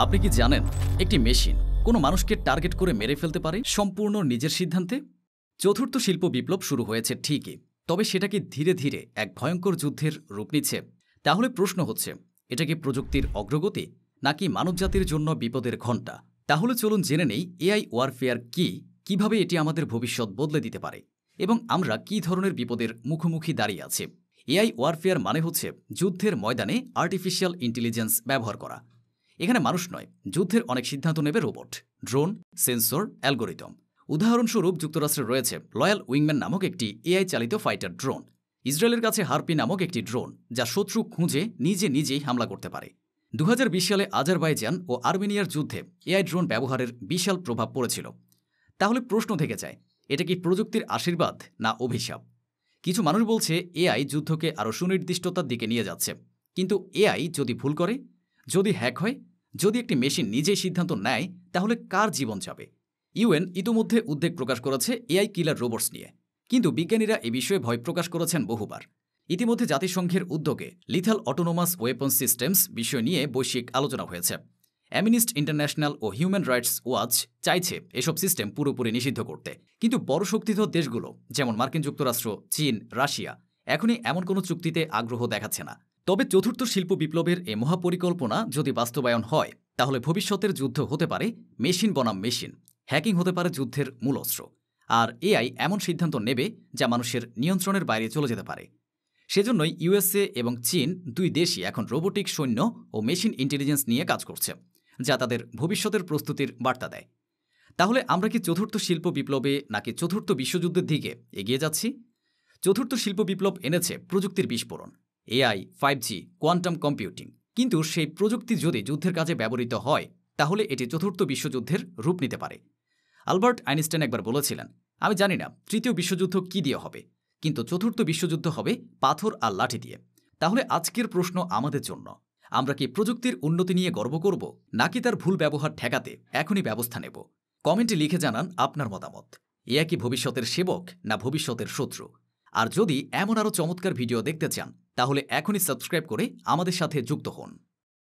আপনি কি জানেন একটি মেশিন কোনো মানুষকে টার্গেট করে মেরে ফেলতে পারে সম্পূর্ণ নিজের সিদ্ধান্তে? চতুর্থ শিল্প বিপ্লব শুরু হয়েছে ঠিকই, তবে সেটা কি ধীরে ধীরে এক ভয়ঙ্কর যুদ্ধের রূপ নিচ্ছে? তাহলে প্রশ্ন হচ্ছে, এটা কি প্রযুক্তির অগ্রগতি নাকি মানবজাতির জন্য বিপদের ঘণ্টা? তাহলে চলুন জেনে নেই এআই ওয়ারফেয়ার কি, কিভাবে এটি আমাদের ভবিষ্যৎ বদলে দিতে পারে এবং আমরা কি ধরনের বিপদের মুখোমুখি দাঁড়িয়ে আছি। এআই ওয়ারফেয়ার মানে হচ্ছে যুদ্ধের ময়দানে আর্টিফিশিয়াল ইন্টেলিজেন্স ব্যবহার করা। এখানে মানুষ নয়, যুদ্ধের অনেক সিদ্ধান্ত নেবে রোবট, ড্রোন, সেন্সর, অ্যালগোরিদম। উদাহরণস্বরূপ যুক্তরাষ্ট্রে রয়েছে লয়াল উইংম্যান নামক একটি এআই চালিত ফাইটার ড্রোন। ইসরায়েলের কাছে হার্পি নামক একটি ড্রোন, যা শত্রু খুঁজে নিজেই হামলা করতে পারে। 2020 সালে আজারবাইজান ও আর্মেনিয়ার যুদ্ধে এআই ড্রোন ব্যবহারের বিশাল প্রভাব পড়েছিল। তাহলে প্রশ্ন থেকে যায়, এটা কি প্রযুক্তির আশীর্বাদ না অভিশাপ? কিছু মানুষ বলছে এআই যুদ্ধকে আরও সুনির্দিষ্টতার দিকে নিয়ে যাচ্ছে, কিন্তু এআই যদি ভুল করে, যদি হ্যাক হয়, যদি একটি মেশিন নিজেই সিদ্ধান্ত নেয়, তাহলে কার জীবন যাবে? ইউএন ইতোমধ্যে উদ্বেগ প্রকাশ করেছে এআই কিলার রোবটস নিয়ে, কিন্তু বিজ্ঞানীরা এ বিষয়ে ভয় প্রকাশ করেছেন বহুবার। ইতিমধ্যে জাতিসংঘের উদ্যোগে লিথাল অটোনোমাস ওয়েপন সিস্টেমস বিষয় নিয়ে বৈশ্বিক আলোচনা হয়েছে। অ্যামনিস্টি ইন্টারন্যাশনাল ও হিউম্যান রাইটস ওয়াচ চাইছে এসব সিস্টেম পুরোপুরি নিষিদ্ধ করতে, কিন্তু বড় শক্তিধর দেশগুলো যেমন মার্কিন যুক্তরাষ্ট্র, চীন, রাশিয়া এখনই এমন কোনো চুক্তিতে আগ্রহ দেখাচ্ছে না। তবে চতুর্থ শিল্প বিপ্লবের এ মহাপরিকল্পনা যদি বাস্তবায়ন হয়, তাহলে ভবিষ্যতের যুদ্ধ হতে পারে মেশিন বনাম মেশিন, হ্যাকিং হতে পারে যুদ্ধের মূল অস্ত্র, আর এআই এমন সিদ্ধান্ত নেবে যা মানুষের নিয়ন্ত্রণের বাইরে চলে যেতে পারে। সেজন্যই ইউএসএ এবং চীন দুই দেশই এখন রোবোটিক সৈন্য ও মেশিন ইন্টেলিজেন্স নিয়ে কাজ করছে, যা তাদের ভবিষ্যতের প্রস্তুতির বার্তা দেয়। তাহলে আমরা কি চতুর্থ শিল্প বিপ্লবে নাকি চতুর্থ বিশ্বযুদ্ধের দিকে এগিয়ে যাচ্ছি? চতুর্থ শিল্প বিপ্লব এনেছে প্রযুক্তির বিস্ফোরণ, এআই, 5G, কোয়ান্টাম কম্পিউটিং। কিন্তু সেই প্রযুক্তি যদি যুদ্ধের কাজে ব্যবহৃত হয়, তাহলে এটি চতুর্থ বিশ্বযুদ্ধের রূপ নিতে পারে। আলবার্ট আইনস্টাইন একবার বলেছিলেন, আমি জানি না তৃতীয় বিশ্বযুদ্ধ কী দিয়ে হবে, কিন্তু চতুর্থ বিশ্বযুদ্ধ হবে পাথর আর লাঠি দিয়ে। তাহলে আজকের প্রশ্ন আমাদের জন্য, আমরা কি প্রযুক্তির উন্নতি নিয়ে গর্ব করব, নাকি তার ভুল ব্যবহার ঠেকাতে এখনই ব্যবস্থা নেব? কমেন্টে লিখে জানান আপনার মতামত। এআই কি ভবিষ্যতের সেবক না ভবিষ্যতের শত্রু? আর যদি এমন আরও চমৎকার ভিডিও দেখতে চান, তাহলে এখনই সাবস্ক্রাইব করে আমাদের সাথে যুক্ত হন।